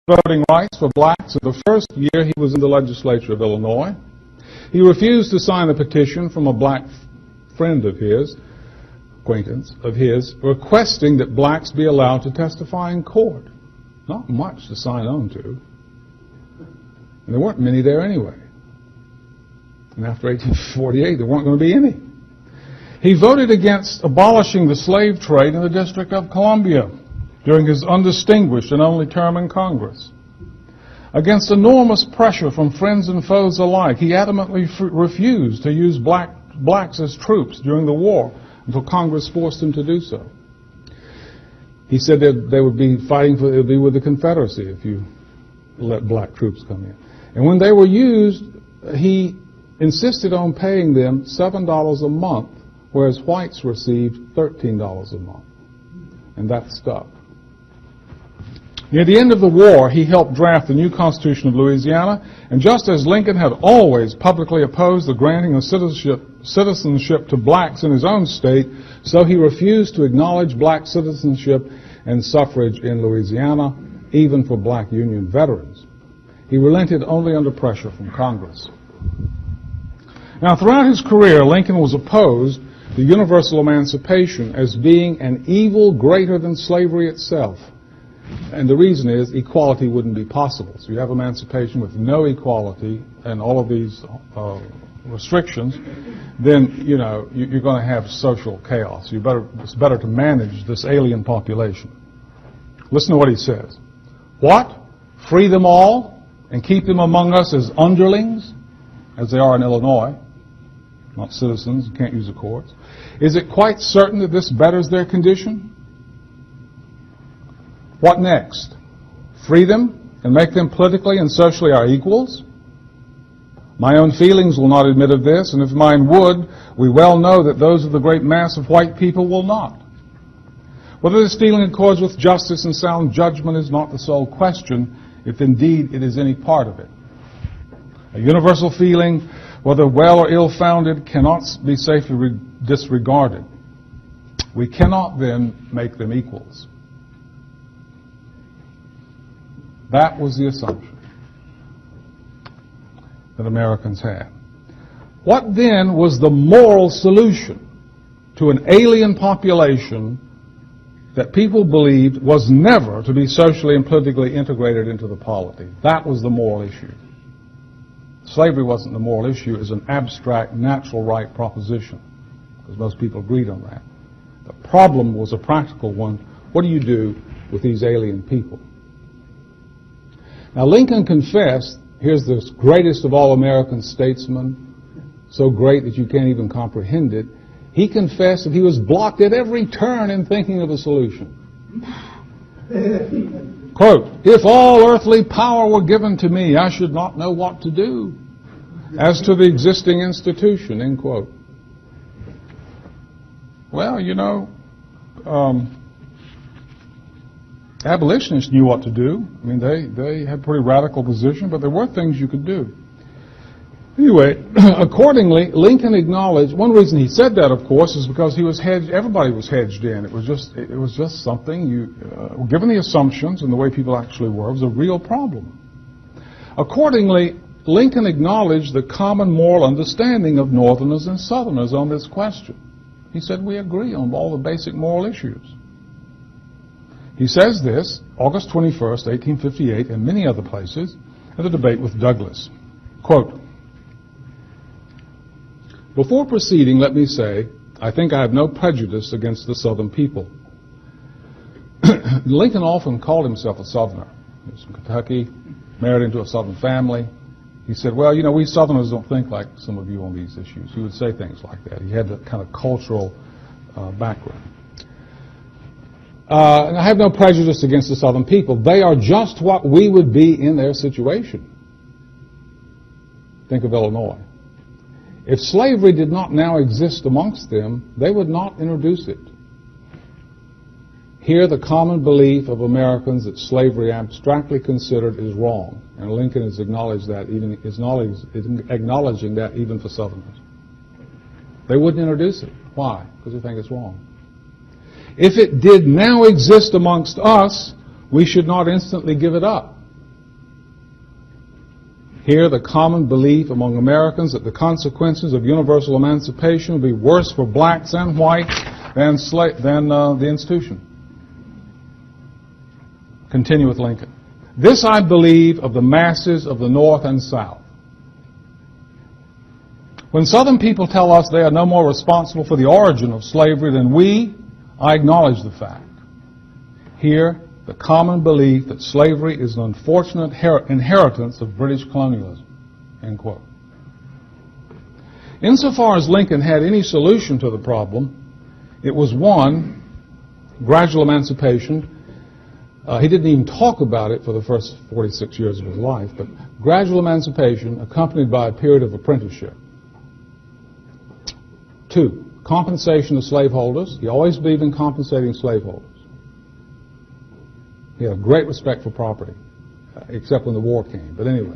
voting rights for blacks in the first year he was in the legislature of Illinois. He refused to sign a petition from a black friend of his, acquaintance of his, requesting that blacks be allowed to testify in court. Not much to sign on to. And there weren't many there anyway. And after 1848, there weren't going to be any. He voted against abolishing the slave trade in the District of Columbia during his undistinguished and only term in Congress. Against enormous pressure from friends and foes alike, he adamantly refused to use blacks as troops during the war until Congress forced him to do so. He said that they would be fighting for, it would be with the Confederacy if you let black troops come in. And when they were used, he insisted on paying them $7 a month, whereas whites received $13 a month. And that stuck. Near the end of the war, he helped draft the new Constitution of Louisiana, and just as Lincoln had always publicly opposed the granting of citizenship to blacks in his own state, so he refused to acknowledge black citizenship and suffrage in Louisiana, even for black Union veterans. He relented only under pressure from Congress. Now, throughout his career, Lincoln was opposed to universal emancipation as being an evil greater than slavery itself. And the reason is equality wouldn't be possible. So you have emancipation with no equality and all of these restrictions, then, you know, you're going to have social chaos. It's better to manage this alien population. Listen to what he says. What? Free them all and keep them among us as underlings, as they are in Illinois, not citizens, can't use the courts. Is it quite certain that this betters their condition? What next? Free them and make them politically and socially our equals? My own feelings will not admit of this, and if mine would, we well know that those of the great mass of white people will not. Whether this feeling accords with justice and sound judgment is not the sole question, if indeed it is any part of it. A universal feeling, whether well or ill-founded, cannot be safely disregarded. We cannot then make them equals. That was the assumption that Americans had. What then was the moral solution to an alien population that people believed was never to be socially and politically integrated into the polity? That was the moral issue. Slavery wasn't the moral issue. It was an abstract, natural right proposition, because most people agreed on that. The problem was a practical one. What do you do with these alien people? Now, Lincoln confessed, here's the greatest of all American statesmen, so great that you can't even comprehend it. He confessed that he was blocked at every turn in thinking of a solution. Quote, if all earthly power were given to me, I should not know what to do as to the existing institution, end quote. Well, you know, abolitionists knew what to do. I mean, they had a pretty radical position, but there were things you could do. Anyway, accordingly, Lincoln acknowledged, one reason he said that, of course, is because he was hedged, everybody was hedged in. It was just something, given the assumptions and the way people actually were, it was a real problem. Accordingly, Lincoln acknowledged the common moral understanding of Northerners and Southerners on this question. He said, we agree on all the basic moral issues. He says this, August 21st, 1858, and many other places, at a debate with Douglas. Quote, before proceeding, let me say, I think I have no prejudice against the Southern people. Lincoln often called himself a Southerner. He was from Kentucky, married into a Southern family. He said, well, you know, we Southerners don't think like some of you on these issues. He would say things like that. He had that kind of cultural background. And I have no prejudice against the Southern people. They are just what we would be in their situation. Think of Illinois. If slavery did not now exist amongst them, they would not introduce it. Here, the common belief of Americans that slavery abstractly considered is wrong, and Lincoln has acknowledged that, acknowledging that even for Southerners. They wouldn't introduce it. Why? Because they think it's wrong. If it did now exist amongst us, we should not instantly give it up. Here, the common belief among Americans that the consequences of universal emancipation will be worse for blacks and whites than the institution. Continue with Lincoln. This I believe of the masses of the North and South. When Southern people tell us they are no more responsible for the origin of slavery than we, I acknowledge the fact. Here, the common belief that slavery is an unfortunate inheritance of British colonialism. End quote. Insofar as Lincoln had any solution to the problem, it was one, gradual emancipation. He didn't even talk about it for the first 46 years of his life, but gradual emancipation accompanied by a period of apprenticeship. 2, compensation of slaveholders. He always believed in compensating slaveholders. He had a great respect for property, except when the war came. But anyway.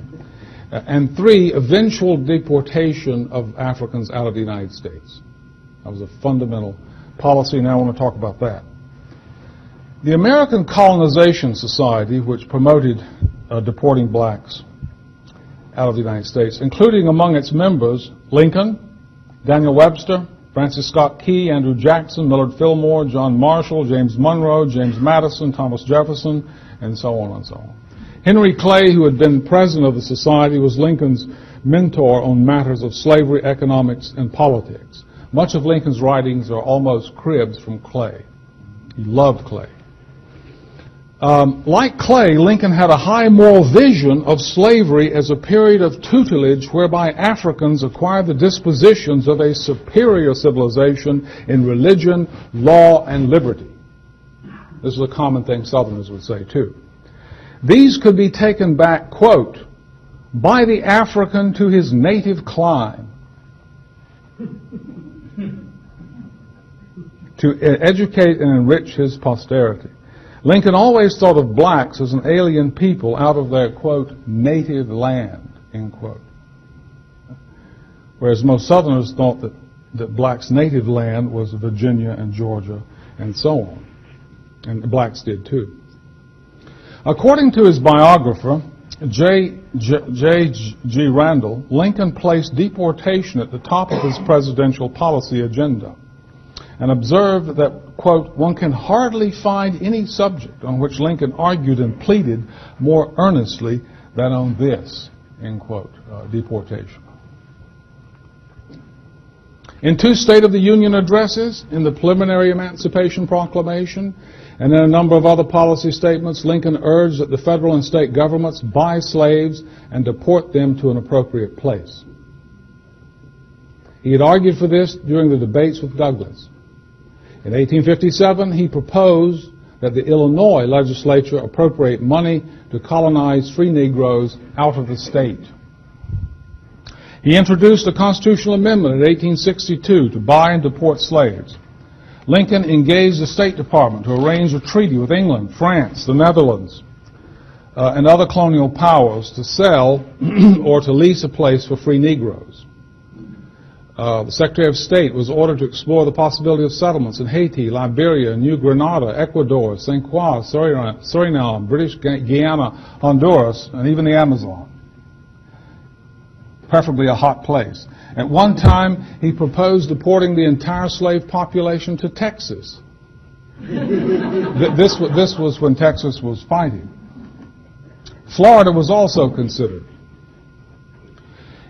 And 3, eventual deportation of Africans out of the United States. That was a fundamental policy. Now I want to talk about that. The American Colonization Society, which promoted deporting blacks out of the United States, including among its members Lincoln, Daniel Webster, Francis Scott Key, Andrew Jackson, Millard Fillmore, John Marshall, James Monroe, James Madison, Thomas Jefferson, and so on and so on. Henry Clay, who had been president of the society, was Lincoln's mentor on matters of slavery, economics, and politics. Much of Lincoln's writings are almost cribs from Clay. He loved Clay. Like Clay, Lincoln had a high moral vision of slavery as a period of tutelage whereby Africans acquired the dispositions of a superior civilization in religion, law, and liberty. This is a common thing Southerners would say, too. These could be taken back, quote, by the African to his native clime, to educate and enrich his posterity. Lincoln always thought of blacks as an alien people out of their, quote, native land, end quote. Whereas most Southerners thought that blacks' native land was Virginia and Georgia and so on. And the blacks did too. According to his biographer, J.G. Randall, Lincoln placed deportation at the top of his presidential policy agenda and observed that, quote, one can hardly find any subject on which Lincoln argued and pleaded more earnestly than on this, end quote, deportation. In 2 State of the Union addresses, in the preliminary Emancipation Proclamation, and in a number of other policy statements, Lincoln urged that the federal and state governments buy slaves and deport them to an appropriate place. He had argued for this during the debates with Douglas. In 1857, he proposed that the Illinois legislature appropriate money to colonize free Negroes out of the state. He introduced a constitutional amendment in 1862 to buy and deport slaves. Lincoln engaged the State Department to arrange a treaty with England, France, the Netherlands, and other colonial powers to sell or to lease a place for free Negroes. The Secretary of State was ordered to explore the possibility of settlements in Haiti, Liberia, New Grenada, Ecuador, St. Croix, Suriname, British Guiana, Honduras, and even the Amazon. Preferably a hot place. At one time, he proposed deporting the entire slave population to Texas. This was when Texas was fighting. Florida was also considered.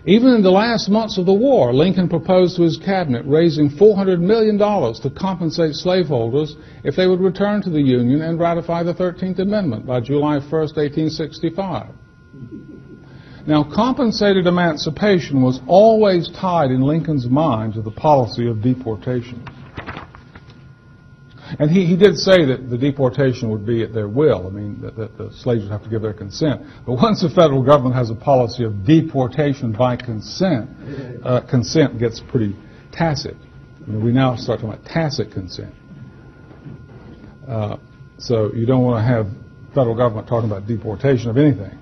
Even in the last months of the war, Lincoln proposed to his cabinet raising $400 million to compensate slaveholders if they would return to the Union and ratify the 13th Amendment by July 1st, 1865. Now, compensated emancipation was always tied in Lincoln's mind to the policy of deportation. And he did say that the deportation would be at their will. I mean, that the slaves would have to give their consent. But once the federal government has a policy of deportation by consent, consent gets pretty tacit. I mean, we now start talking about tacit consent. So you don't want to have federal government talking about deportation of anything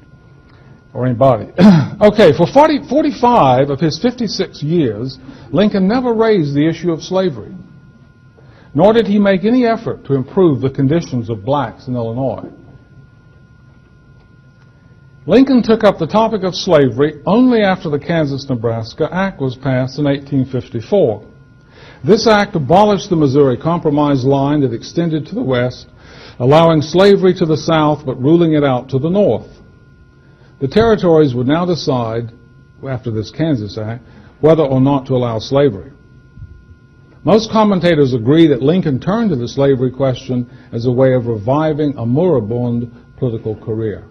or anybody. Okay, for 45 of his 56 years, Lincoln never raised the issue of slavery. Nor did he make any effort to improve the conditions of blacks in Illinois. Lincoln took up the topic of slavery only after the Kansas-Nebraska Act was passed in 1854. This act abolished the Missouri Compromise line that extended to the west, allowing slavery to the south but ruling it out to the north. The territories would now decide, after this Kansas Act, whether or not to allow slavery. Most commentators agree that Lincoln turned to the slavery question as a way of reviving a moribund political career.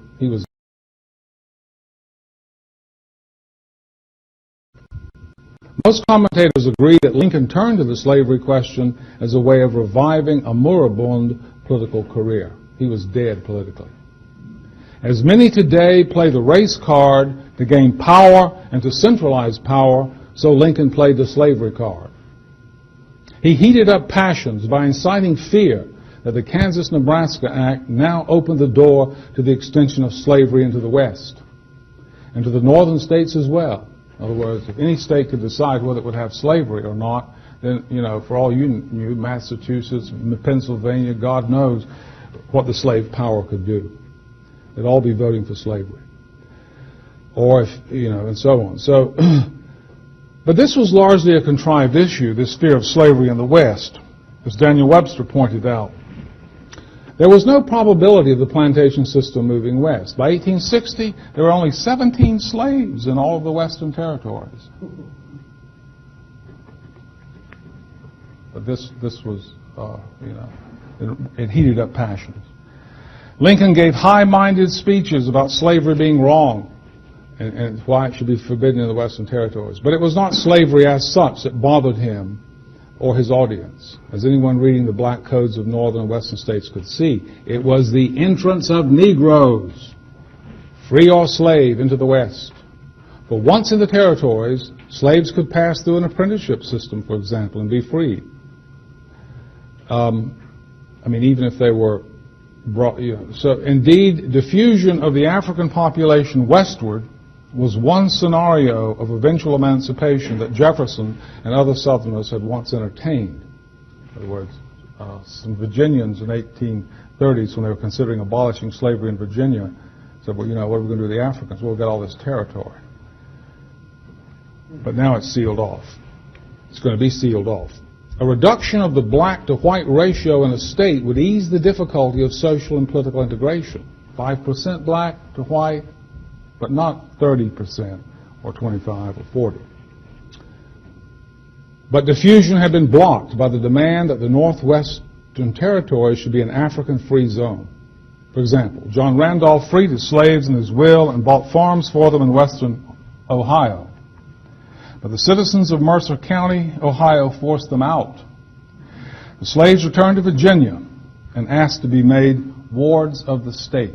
Most commentators agree that Lincoln turned to the slavery question as a way of reviving a moribund political career. He was dead politically. As many today play the race card to gain power and to centralize power, so Lincoln played the slavery card. He heated up passions by inciting fear that the Kansas-Nebraska Act now opened the door to the extension of slavery into the West and to the northern states as well. In other words, if any state could decide whether it would have slavery or not, then, for all you knew, Massachusetts, Pennsylvania, God knows what the slave power could do. They'd all be voting for slavery. Or if, and so on. So, but this was largely a contrived issue, this fear of slavery in the West, as Daniel Webster pointed out. There was no probability of the plantation system moving west. By 1860, there were only 17 slaves in all of the western territories. But this was, it heated up passions. Lincoln gave high-minded speeches about slavery being wrong and why it should be forbidden in the western territories. But it was not slavery as such that bothered him or his audience. As anyone reading the black codes of northern and western states could see, it was the entrance of Negroes, free or slave, into the West. For once in the territories, slaves could pass through an apprenticeship system, for example, and be freed. Even if they were brought, So indeed, diffusion of the African population westward was one scenario of eventual emancipation that Jefferson and other Southerners had once entertained. In other words, some Virginians in the 1830s, when they were considering abolishing slavery in Virginia, said, well, what are we going to do with the Africans? Well, we've got all this territory. But now it's sealed off. It's going to be sealed off. A reduction of the black to white ratio in a state would ease the difficulty of social and political integration. 5% black to white, but not 30% or 25 or 40. But diffusion had been blocked by the demand that the Northwestern Territory should be an African-free zone. For example, John Randolph freed his slaves in his will and bought farms for them in western Ohio. But the citizens of Mercer County, Ohio, forced them out. The slaves returned to Virginia and asked to be made wards of the state.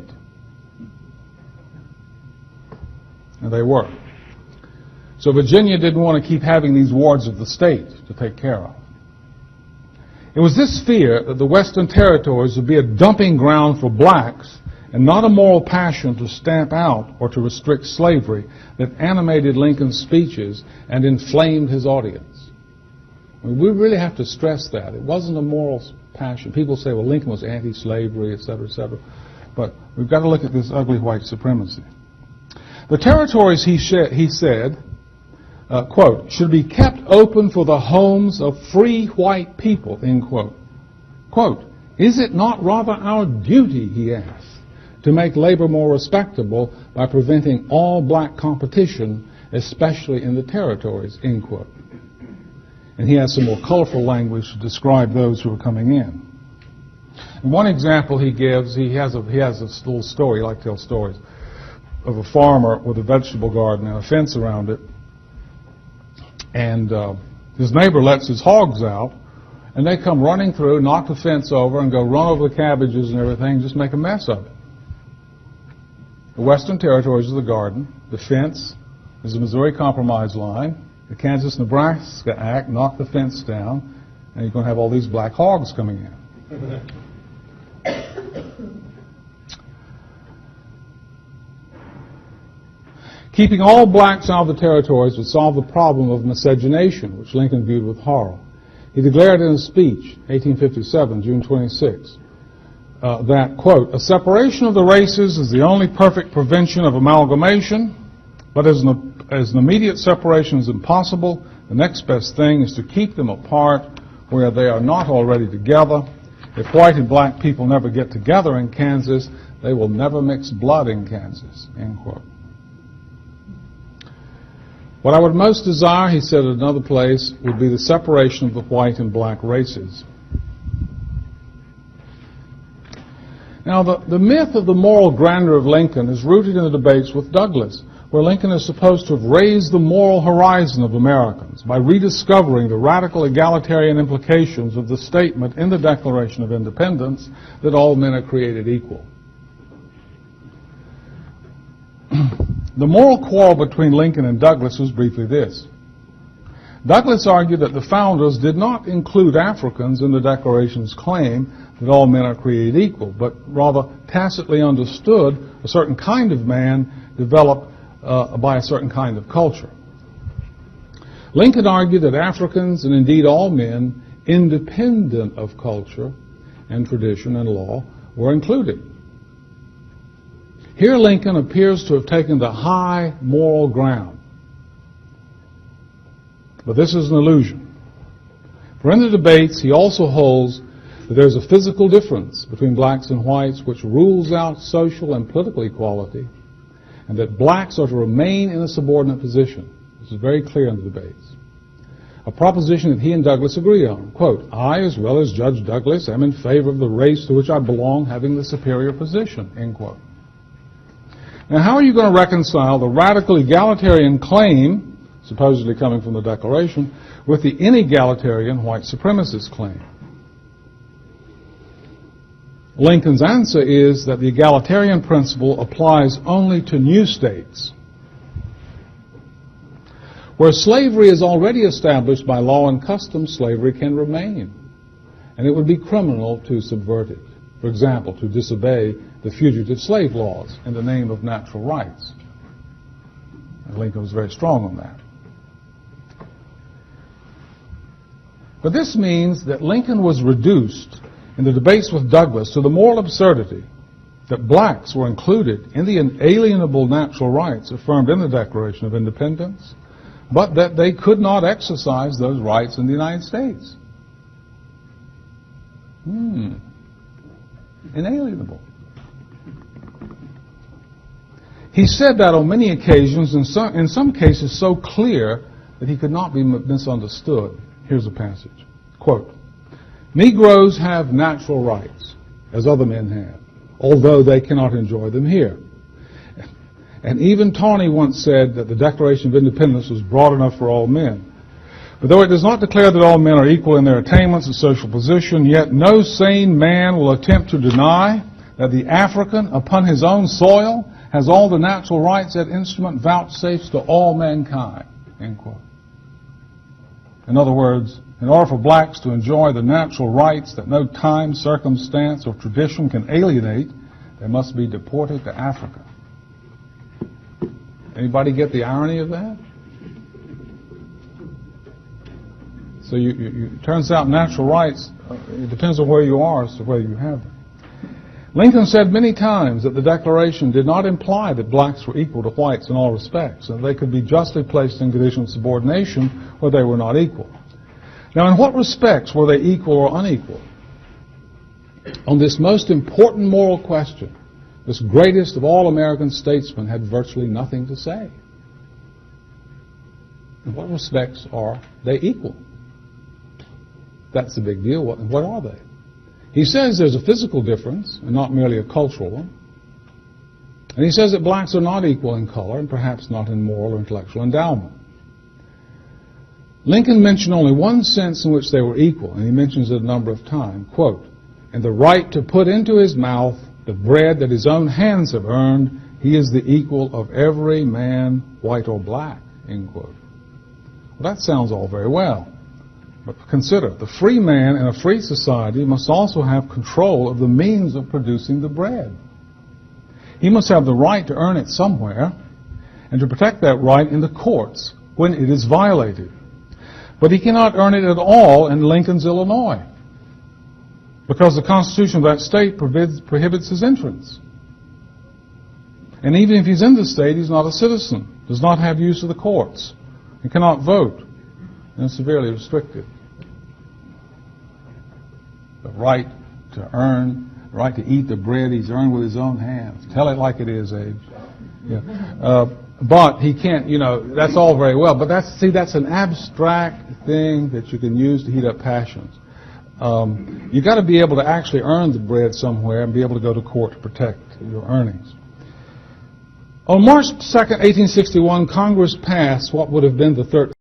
And they were. So Virginia didn't want to keep having these wards of the state to take care of. It was this fear that the Western Territories would be a dumping ground for blacks and not a moral passion to stamp out or to restrict slavery that animated Lincoln's speeches and inflamed his audience. We really have to stress that. It wasn't a moral passion. People say, well, Lincoln was anti-slavery, etc., etc. But we've got to look at this ugly white supremacy. The territories, he said, quote, should be kept open for the homes of free white people, end quote. Quote, is it not rather our duty, he asked, to make labor more respectable by preventing all black competition, especially in the territories, end quote. And he has some more colorful language to describe those who are coming in. And one example he gives, he has a little story, he likes to tell stories, of a farmer with a vegetable garden and a fence around it. And his neighbor lets his hogs out, and they come running through, knock the fence over, and go run over the cabbages and everything, just make a mess of it. The Western Territories is the garden. The fence is the Missouri Compromise line. The Kansas-Nebraska Act knocked the fence down, and you're going to have all these black hogs coming in. Keeping all blacks out of the territories would solve the problem of miscegenation, which Lincoln viewed with horror. He declared in a speech, 1857, June 26, that, quote, a separation of the races is the only perfect prevention of amalgamation, but as an immediate separation is impossible, the next best thing is to keep them apart where they are not already together. If white and black people never get together in Kansas, they will never mix blood in Kansas, end quote. What I would most desire, he said at another place, would be the separation of the white and black races. Now, the myth of the moral grandeur of Lincoln is rooted in the debates with Douglas, where Lincoln is supposed to have raised the moral horizon of Americans by rediscovering the radical egalitarian implications of the statement in the Declaration of Independence that all men are created equal. The moral quarrel between Lincoln and Douglas was briefly this. Douglas argued that the founders did not include Africans in the Declaration's claim that all men are created equal, but rather tacitly understood a certain kind of man developed by a certain kind of culture. Lincoln argued that Africans, and indeed all men, independent of culture and tradition and law, were included. Here Lincoln appears to have taken the high moral ground. But this is an illusion. For in the debates he also holds that there's a physical difference between blacks and whites which rules out social and political equality, and that blacks are to remain in a subordinate position. This is very clear in the debates. A proposition that he and Douglas agree on. Quote, I, as well as Judge Douglas, am in favor of the race to which I belong having the superior position, end quote. Now, how are you going to reconcile the radical egalitarian claim, supposedly coming from the Declaration, with the inegalitarian white supremacist claim? Lincoln's answer is that the egalitarian principle applies only to new states. Where slavery is already established by law and custom, slavery can remain, and it would be criminal to subvert it. For example, to disobey the fugitive slave laws in the name of natural rights. And Lincoln was very strong on that. But this means that Lincoln was reduced in the debates with Douglas to the moral absurdity that blacks were included in the inalienable natural rights affirmed in the Declaration of Independence, but that they could not exercise those rights in the United States. Inalienable. He said that on many occasions, in some cases so clear that he could not be misunderstood. Here's a passage. Quote, Negroes have natural rights, as other men have, although they cannot enjoy them here. And even Tawney once said that the Declaration of Independence was broad enough for all men. But though it does not declare that all men are equal in their attainments and social position, yet no sane man will attempt to deny that the African, upon his own soil, has all the natural rights that instrument vouchsafes to all mankind. End quote. In other words, in order for blacks to enjoy the natural rights that no time, circumstance, or tradition can alienate, they must be deported to Africa. Anybody get the irony of that? So it turns out natural rights, it depends on where you are as to whether you have them. Lincoln said many times that the Declaration did not imply that blacks were equal to whites in all respects, and they could be justly placed in condition of subordination where they were not equal. Now, in what respects were they equal or unequal? On this most important moral question, this greatest of all American statesmen had virtually nothing to say. In what respects are they equal? That's the big deal. What are they? He says there's a physical difference and not merely a cultural one. And he says that blacks are not equal in color and perhaps not in moral or intellectual endowment. Lincoln mentioned only one sense in which they were equal, and he mentions it a number of times. Quote, in the right to put into his mouth the bread that his own hands have earned, he is the equal of every man, white or black, end quote. Well, that sounds all very well. But consider, the free man in a free society must also have control of the means of producing the bread. He must have the right to earn it somewhere and to protect that right in the courts when it is violated. But he cannot earn it at all in Lincoln's Illinois. because the Constitution of that state prohibits his entrance. And even if he's in the state, he's not a citizen, does not have use of the courts, and cannot vote, and is severely restricted. The right to earn, the right to eat the bread he's earned with his own hands. Tell it like it is, Abe. Yeah. But he can't, that's all very well. But that's an abstract thing that you can use to heat up passions. You've got to be able to actually earn the bread somewhere and be able to go to court to protect your earnings. On March 2nd, 1861, Congress passed what would have been the 13th.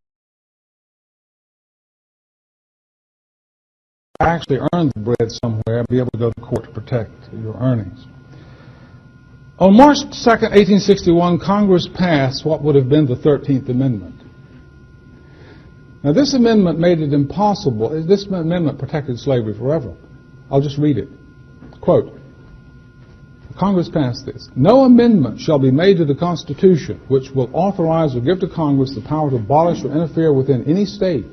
Actually earn the bread somewhere and be able to go to court to protect your earnings. On March 2nd, 1861, Congress passed what would have been the 13th Amendment. Now, this amendment made it impossible. This amendment protected slavery forever. I'll just read it. Quote, Congress passed this. No amendment shall be made to the Constitution which will authorize or give to Congress the power to abolish or interfere within any state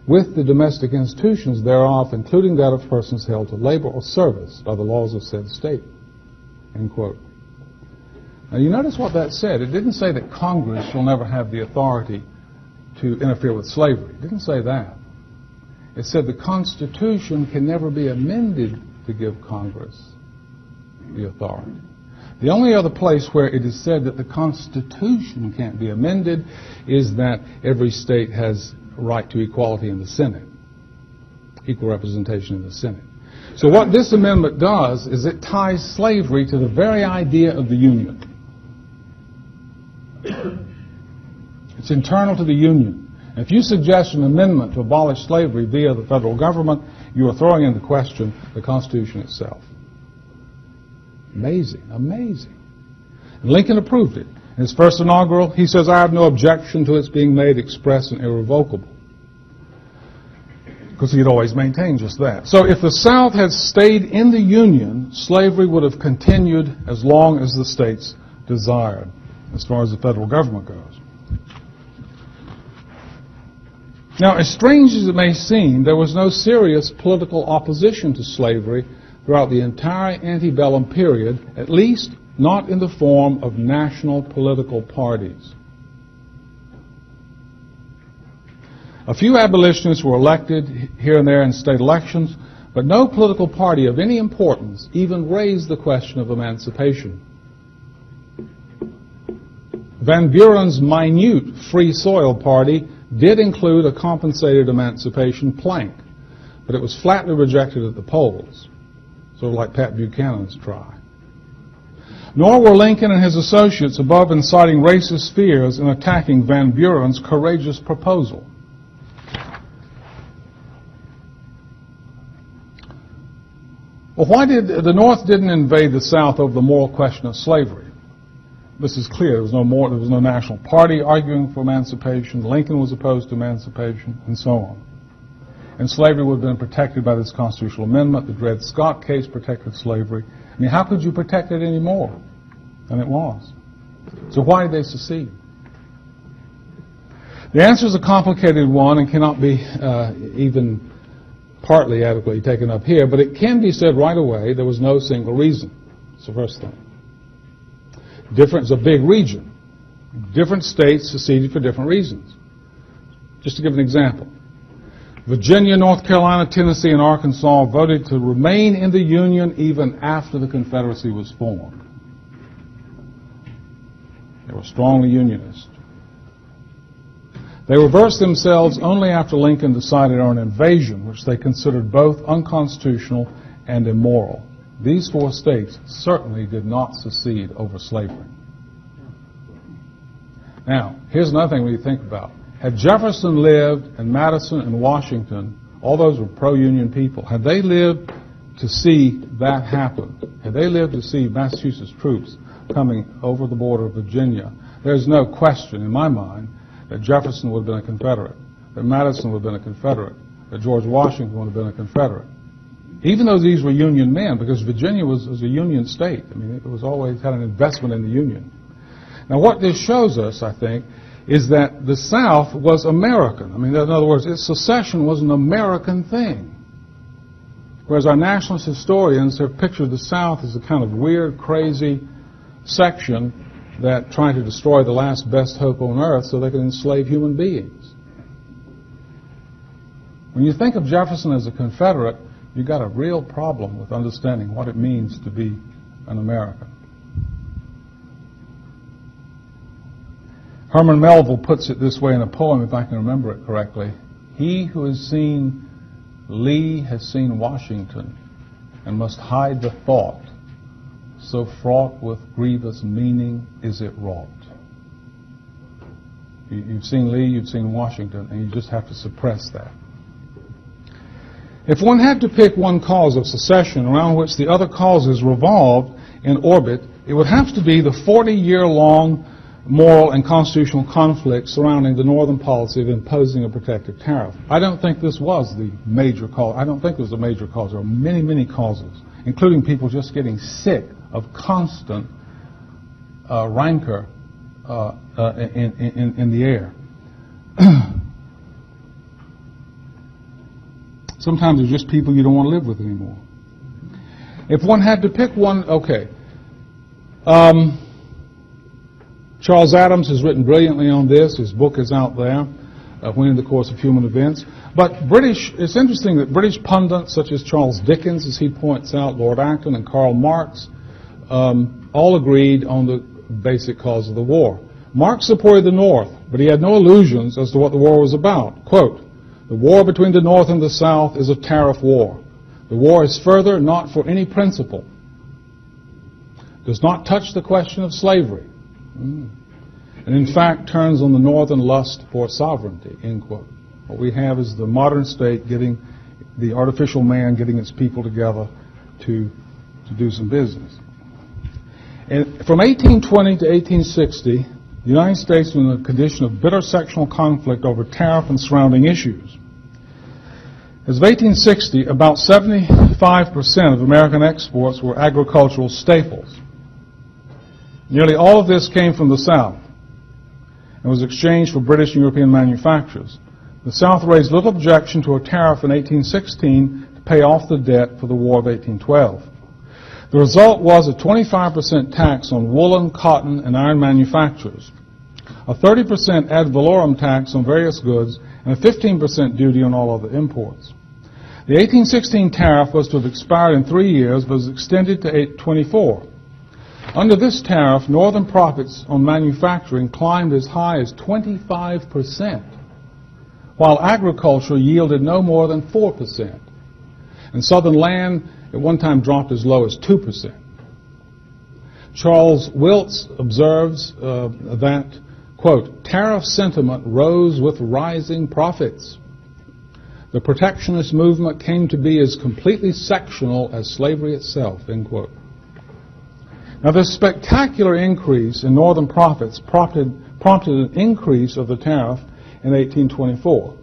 with the domestic institutions thereof, including that of persons held to labor or service by the laws of said state. End quote. Now, you notice what that said. It didn't say that Congress shall never have the authority to interfere with slavery. It didn't say that. It said the Constitution can never be amended to give Congress the authority. The only other place where it is said that the Constitution can't be amended is that every state has a right to equality in the Senate, equal representation in the Senate. So what this amendment does is it ties slavery to the very idea of the Union. It's internal to the Union. And if you suggest an amendment to abolish slavery via the federal government, you are throwing into question the Constitution itself. Amazing, amazing. And Lincoln approved it. In his first inaugural, he says, I have no objection to its being made express and irrevocable. Because he had always maintained just that. So if the South had stayed in the Union, slavery would have continued as long as the states desired, as far as the federal government goes. Now, as strange as it may seem, there was no serious political opposition to slavery throughout the entire antebellum period, at least not in the form of national political parties. A few abolitionists were elected here and there in state elections, but no political party of any importance even raised the question of emancipation. Van Buren's minute Free Soil Party did include a compensated emancipation plank, but it was flatly rejected at the polls, sort of like Pat Buchanan's try. Nor were Lincoln and his associates above inciting racist fears and attacking Van Buren's courageous proposal. Well, why did the North didn't invade the South over the moral question of slavery? This is clear. There was no national party arguing for emancipation. Lincoln was opposed to emancipation, and so on. And slavery would have been protected by this constitutional amendment. The Dred Scott case protected slavery. I mean, how could you protect it any more than it was? So why did they secede? The answer is a complicated one and cannot be even partly adequately taken up here, but it can be said right away there was no single reason. That's the first thing. It's a big region. Different states seceded for different reasons. Just to give an example. Virginia, North Carolina, Tennessee, and Arkansas voted to remain in the Union even after the Confederacy was formed. They were strongly Unionist. They reversed themselves only after Lincoln decided on an invasion, which they considered both unconstitutional and immoral. These four states certainly did not secede over slavery. Now, here's another thing we need to think about. Had Jefferson lived, and Madison and Washington, all those were pro-Union people, had they lived to see that happen, had they lived to see Massachusetts troops coming over the border of Virginia, there's no question in my mind that Jefferson would have been a Confederate, that Madison would have been a Confederate, that George Washington would have been a Confederate. Even though these were Union men, because Virginia was a Union state. I mean, it was always had an investment in the Union. Now, what this shows us, I think, is that the South was American. I mean, in other words, its secession was an American thing. Whereas our nationalist historians have pictured the South as a kind of weird, crazy section that tried to destroy the last best hope on earth so they could enslave human beings. When you think of Jefferson as a Confederate, you've got a real problem with understanding what it means to be an American. Herman Melville puts it this way in a poem, if I can remember it correctly. He who has seen Lee has seen Washington and must hide the thought, so fraught with grievous meaning is it wrought. You've seen Lee, you've seen Washington, and you just have to suppress that. If one had to pick one cause of secession around which the other causes revolved in orbit, it would have to be the 40-year-long moral and constitutional conflict surrounding the Northern policy of imposing a protective tariff. I don't think this was the major cause. I don't think it was a major cause. There are many, many causes, including people just getting sick of constant rancor in the air. Sometimes there's just people you don't want to live with anymore. If one had to pick one, okay. Charles Adams has written brilliantly on this. His book is out there, When in the Course of Human Events. But it's interesting that British pundits such as Charles Dickens, as he points out, Lord Acton and Karl Marx, all agreed on the basic cause of the war. Marx supported the North, but he had no illusions as to what the war was about. Quote, "The war between the North and the South is a tariff war. The war is further not for any principle. Does not touch the question of slavery. And in fact turns on the Northern lust for sovereignty," end quote. What we have is the modern state getting, the artificial man getting its people together to do some business. And from 1820 to 1860, the United States was in a condition of bitter sectional conflict over tariff and surrounding issues. As of 1860, about 75% of American exports were agricultural staples. Nearly all of this came from the South and was exchanged for British and European manufactures. The South raised little objection to a tariff in 1816 to pay off the debt for the War of 1812. The result was a 25% tax on woolen, cotton, and iron manufactures, a 30% ad valorem tax on various goods, and a 15% duty on all other imports. The 1816 tariff was to have expired in 3 years, but was extended to 1824. Under this tariff, Northern profits on manufacturing climbed as high as 25%, while agriculture yielded no more than 4%. And Southern land at one time dropped as low as 2%. Charles Wiltz observes that, quote, "Tariff sentiment rose with rising profits. The protectionist movement came to be as completely sectional as slavery itself," end quote. Now, this spectacular increase in Northern profits prompted an increase of the tariff in 1824.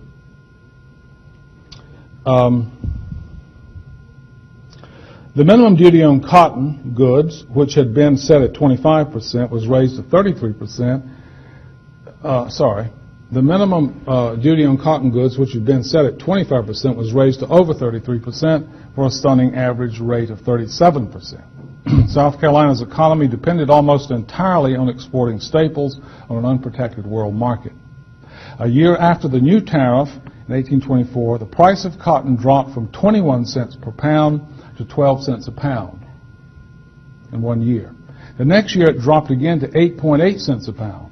The minimum duty on cotton goods, which had been set at 25%, was raised to 33%. The minimum duty on cotton goods, which had been set at 25%, was raised to over 33% for a stunning average rate of 37%. South Carolina's economy depended almost entirely on exporting staples on an unprotected world market. A year after the new tariff, in 1824, the price of cotton dropped from 21 cents per pound to 12 cents a pound in 1 year. The next year it dropped again to 8.8 cents a pound.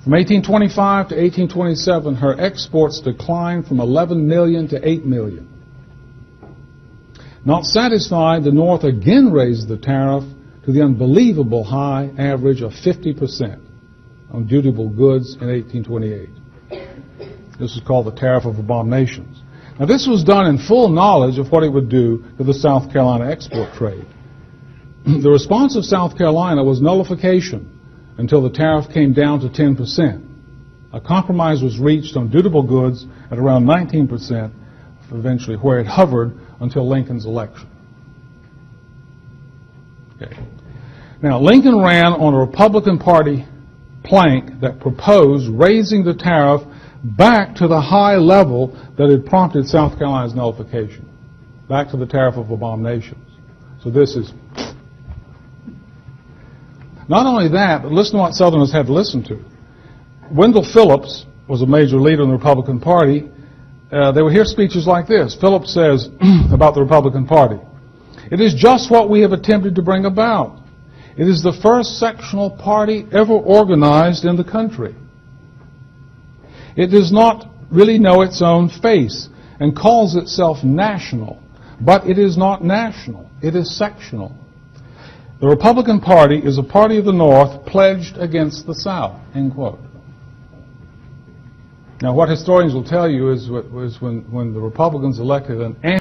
From 1825 to 1827, her exports declined from 11 million to 8 million. Not satisfied, the North again raised the tariff to the unbelievable high average of 50% on dutiable goods in 1828. This is called the Tariff of Abominations. Now, this was done in full knowledge of what it would do to the South Carolina export trade. The response of South Carolina was nullification until the tariff came down to 10%. A compromise was reached on dutiable goods at around 19%, eventually, where it hovered until Lincoln's election. Okay. Now, Lincoln ran on a Republican Party plank that proposed raising the tariff back to the high level that had prompted South Carolina's nullification. Back to the Tariff of Abominations. So this is... Not only that, but listen to what Southerners had to listen to. Wendell Phillips was a major leader in the Republican Party. They would hear speeches like this. Phillips says about the Republican Party, "It is just what we have attempted to bring about. It is the first sectional party ever organized in the country. It does not really know its own face and calls itself national, but it is not national. It is sectional. The Republican Party is a party of the North pledged against the South," end quote. Now, what historians will tell you is when the Republicans elected an